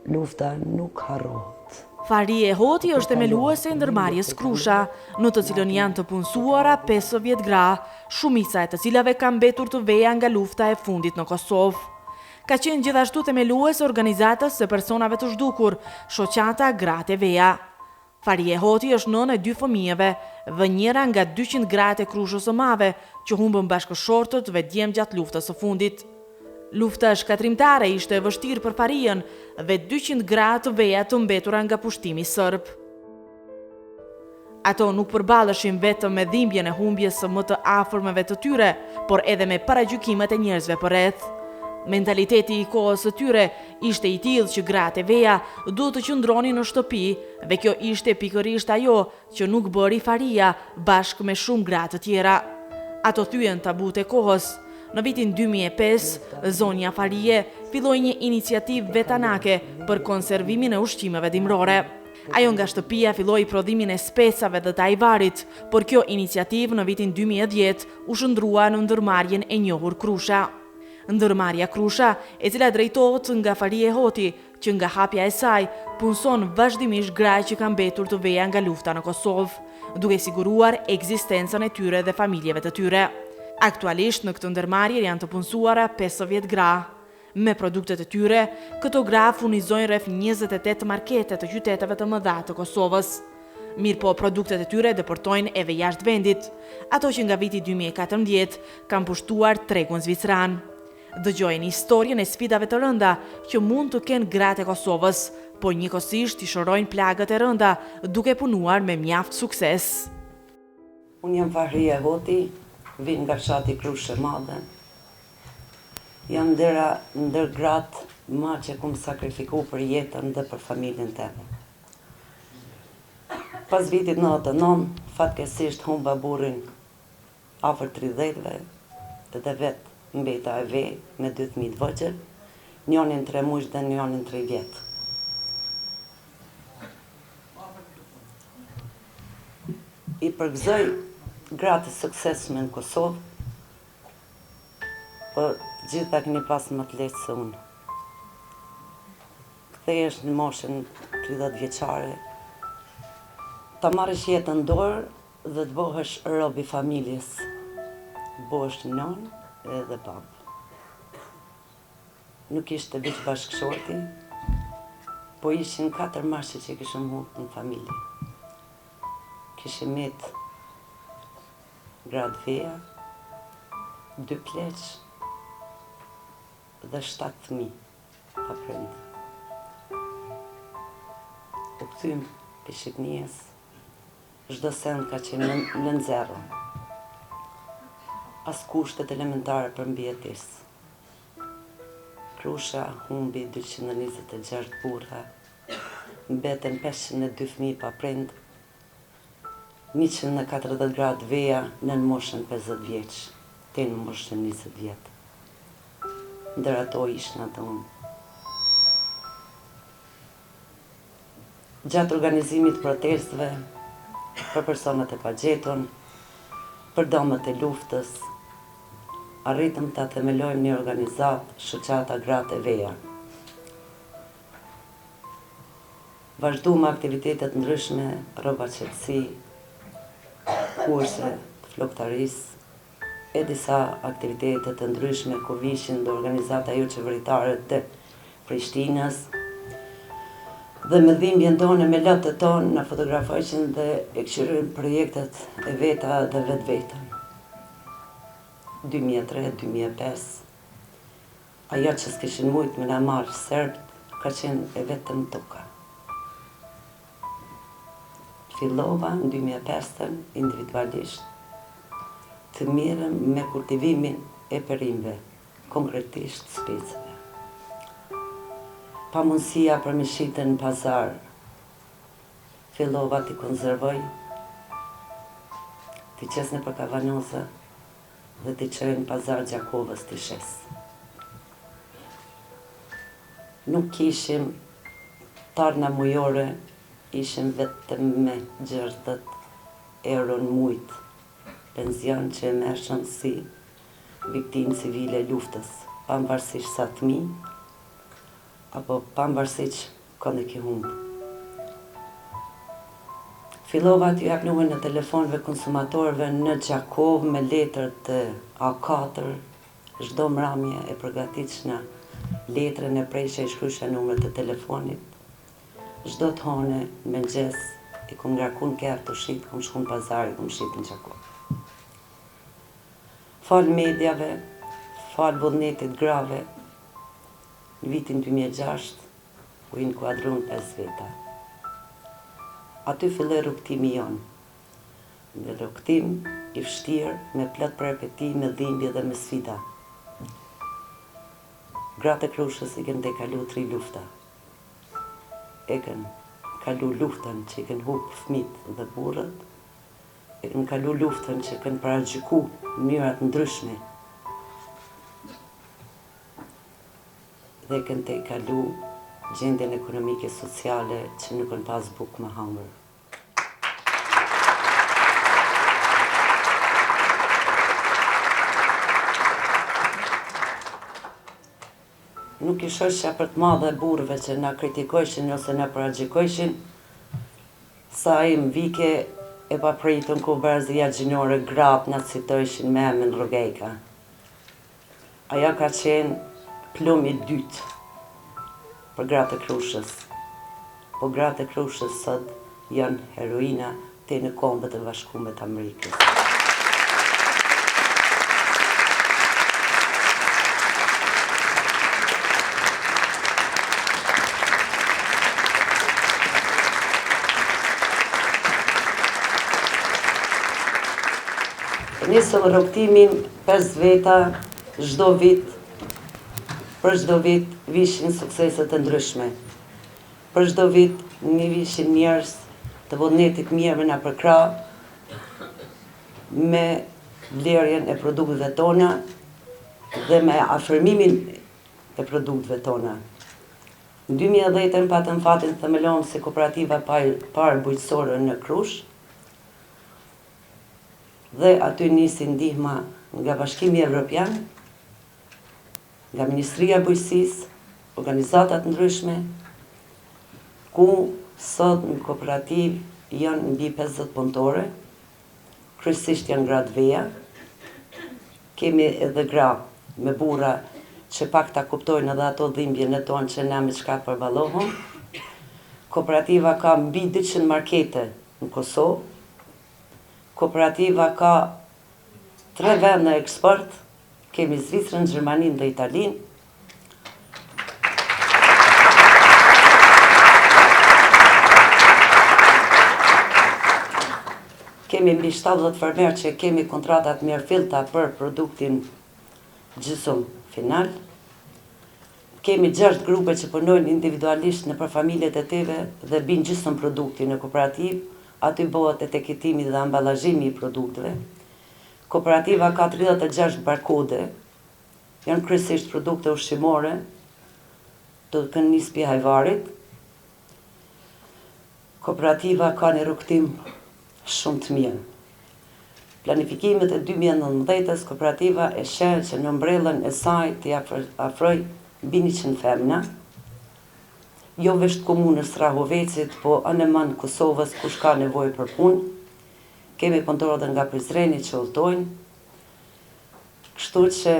lufta nuk harrohet. Faria e Hoti është themeluese e ndërmarrjes Krusha, në të cilën janë të punësuara 50 gra, shumica e të cilave kanë mbetur të veja nga lufta e fundit në Kosovë. Ka qenë gjithashtu themelues organizatës së personave të zhdukur, shoqata Gratë e Veja. Faria e Hoti është nënë e 2 fëmijëve dhe njëra nga 200 gratë e Krushës së Madhe që humbën bashkëshortët dhe djemë gjatë luftës së fundit. Lufta shkatrimtare ishte e vështirë për Fariën dhe 200 gratë të veja të mbetura nga pushtimi sërb. Ato nuk përballeshin vetëm me dhimbjen e humbjes së më të afërmeve të tyre, por edhe me paragjykimet e njerëzve përreth. Mentaliteti i kohës së tyre ishte i tillë që gratë e veja duhet të qëndronin në shtëpi dhe kjo ishte pikërisht ajo që nuk bëri Faria bashkë me shumë gratë të tjera. Ato thyen tabut e kohës. Në vitin 2005, zonja Farie filloi një iniciativë vetanake për konservimin e ushqimeve dimrore. Ajo nga shtëpia filloi prodhimin e specave dhe të ajvarit, por kjo iniciativë në vitin 2010 u shndrua në ndërmarrjen e njohur Krusha. Ndërmarrja Krusha, e cila drejtohet nga Faria e Hoti, që nga hapja e saj punson vazhdimisht gra që kanë mbetur të veja nga lufta në Kosovë, duke siguruar ekzistencën e tyre dhe familjeve të tyre. Aktualisht në këtë ndërmarrje janë të punësuara 50 gra. Me produktet e tyre, këto gra furnizojnë rreth 28 markete të qyteteve të mëdha të Kosovës. Mirë po, produktet e tyre depërtojnë edhe jashtë vendit, ato që nga viti 2014 kanë pushtuar tregun zvicran. Dëgjojnë historien e sfidave të rënda që mund të kenë gratë e Kosovës, por njëkohësisht i shërojnë plagët e rënda duke punuar me mjaft sukses. Unë jam Faria e Hoti, vin nga fshati Krushë e Madhe. Jam ndër gratë ma që kum sakrifiku për jetën dhe për familjen teme. Pas vitit 99, fatkesisht humba burrin afër 30-ve dhe vetë mbeta e vej me 2 fëmijë të vogël, njonin 3 muaj dhe njonin 3 vjet. I përgëzoj gratë suksesshme në Kosovë, por gjitha keni pas më të lehtë se unë. Kthehesh në moshën 30 vjeçare, ta marrësh jetën në dorë dhe të bëhesh rob i familjes. Bëhesh nënë edhe babë. Nuk ishte veç bashkëshorti, po ishin 4 mashë që kishim humbur në familje. Kishim met gratë veja, 2 pleq dhe 7 fëmijë pa prindë. U kthym për Shqipënisë, çdo send ka qenë në nxerrë. Pas kushtet elementare për mbijetesë. Krusha humbi 226 burra, mbeten 502 fëmijë pa prind, 140 gratë veja në moshën 50 vjeç, te në moshën 20 vjet. Ndër ato ishin ato unë. Gjatë organizimit protestëve, për personat e pagjeton, për domët e luftës, arritëm të themelojmë një organizatë shoqata Gratë e Veja. Vazhduam aktivitetet ndryshme, rroba qetësi, kurse të floktarisë, e disa aktivitetet të ndryshme ku vishin dhe organizata jo qeveritare të Prishtinës, dhe me dhimbjen tonë, me lotët tonë, në fotografojshin dhe e këshirën projektet e veta dhe vetë vetën. 2003-2005, ajo që s'kishin mujt me na marrë serbt, ka qenë e vetëm toka. Fillova në 2005 individualisht të mirëm me kultivimin e perimve, konkretisht specëve. Pa mundësia për me shitën në pazar, fillova t'i konservoj, t'i qesne për kavanoza dhe t'i qërë në pazar Gjakovës t'i shes. Nuk kishim tarna mujore, ishim vetëm me 60 euro në mujt, penzion që e mershën si viktimë civile luftës, pavarësisht sa fëmijë, apo pavarësisht kënd e ki humbë. Fillova t'ju jap numrin në telefonëve konsumatorëve në Gjakov me letër të A4, çdo mramje e përgatitshna letrën e prejshja i shkrysha numrat të telefonit. Çdo të hone me mëngjes i kum ngarkun kërë të shit, kum shku në pazar, kum shit në Gjakov. Fal medjave, fal vullnetit grave, në vitin 2006 u inkuadrun 5 veta. Aty filloi rrugtimi jonë. Në rrugtim i vështirë me plot përpetime, dhimbje dhe me sfida. Gratë e Krushës i kanë dekalu 3 lufta. E kanë kalu luftën që i kanë hub fëmijët dhe burrët, e kanë kalu luftën që kanë paragjyku mënyrat ndryshme. Dhe kanë te kalu gjendjen ekonomike sociale që nuk kanë pas bukë më hangër. Nuk i shoqja për të madhe burrëve që na kritikojshin ose na paragjykojshin, sa i mvike e papritën ku barazia gjinore gratë na citojshin me emrin Rrogejka. Aja ka qenë plumi i dytë për gratë e Krushës. Po gratë e Krushës sot janë heroina te në Kombët e Bashkuara të Amerikës. Nisëm rrugtimin 5 veta, çdo vit, për çdo vit vishin sukseset të ndryshme. Për çdo vit një vishin njerëz të vullnetit mirë me na përkra me vlerjen e produkteve tona dhe me afirmimin e produkteve tona. Në 2010 patëm fatin të themelon si kooperativa parë bujqësore në Krushë, dhe aty nisi ndihma nga Bashkimi Evropian, nga Ministria e Bujqësisë, organizatat ndryshme, ku sot në kooperativ janë mbi 50 punëtore, kryesisht janë gra të veja, kemi edhe gra me burra që pak ta kuptojnë edhe ato dhimbjen e tonë që na me çka përballohëm. Kooperativa ka mbi 200 markete në Kosovë. Kooperativa ka 3 vende eksport, kemi Zvicrën, Gjermaninë dhe Italinë. Kemi mbi 70 fermerë që kemi kontratat mirëfillta për produktin gjysmë final. Kemi 6 grupe që punojnë individualisht në për familjet e tyre dhe bin gjysmë produkti në kooperativë. Aty bëhet etiketimi dhe amballazhimi i produkteve. Kooperativa ka 36 barkode, janë kryesisht produkte ushqimore, të kanë nis pi hajvarit. Kooperativa ka një rrugtim shumë të mirë. Planifikimet e 2019-s, kooperativa e sheh që në mbrellën e saj të afroj mbi 100 femna, jo vetë komunës Strahovecit, po aneman Kosovës kush ka nevojë për punë. Kemi punëtorë edhe nga Prizreni që udhtojnë. Kështu që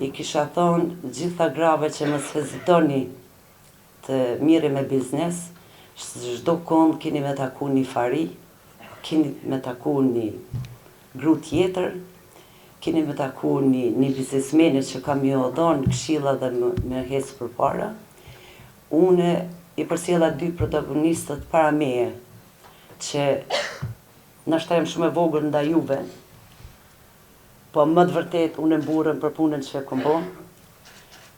i kisha thonë gjitha grave që mos hezitoni të mirë me biznes, çdo kohë keni me taku një fari, keni me taku një gru tjetër, keni me taku një biznesmene që kam ju dhënë këshilla dhe me hecë përpara. Une i përsjella 2 protagonistët para meje, që nashta jam shumë e vogël ndaj juve, po më të vërtet unë e mburrën për punën që e kom bo.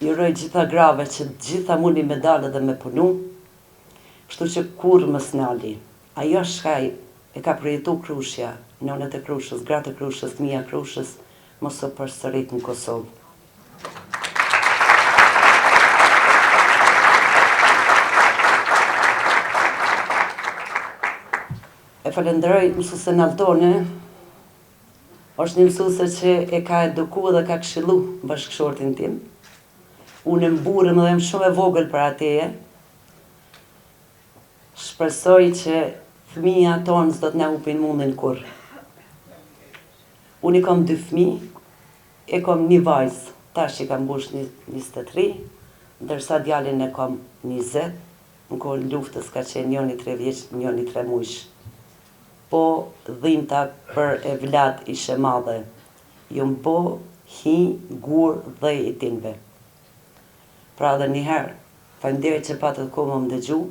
I uroj gjitha grave që gjitha mundi me dalë dhe me punu, kështu që kur mos nali. Ajo shkaj e ka përjetu Krushja, nënët e Krushës, gratë e Krushës, fëmija Krushës, mos u përsërit në Kosovë. E falenderoj mësuesen Altone, është një mësuese që e ka eduku dhe ka këshillu bashkëshortin tim. Unë mburëm dhe jam shumë e vogël për ateje, Shpresoj që fëmija tonë s'do të na hupin mundin kur. Unë i kam 2 fëmijë, e kam një vajzë, tash i kam mbush 23, ndërsa djalin e kam 20, në kohën luftës ka qenë njëri 3 vjeç, njëri 3 muaj. Po dhimbta për e vlad ishe madhe, ju mbo hi, gur dhe i tinve. Pra dhe njëherë, faleminderit që patët kohë më dëgju,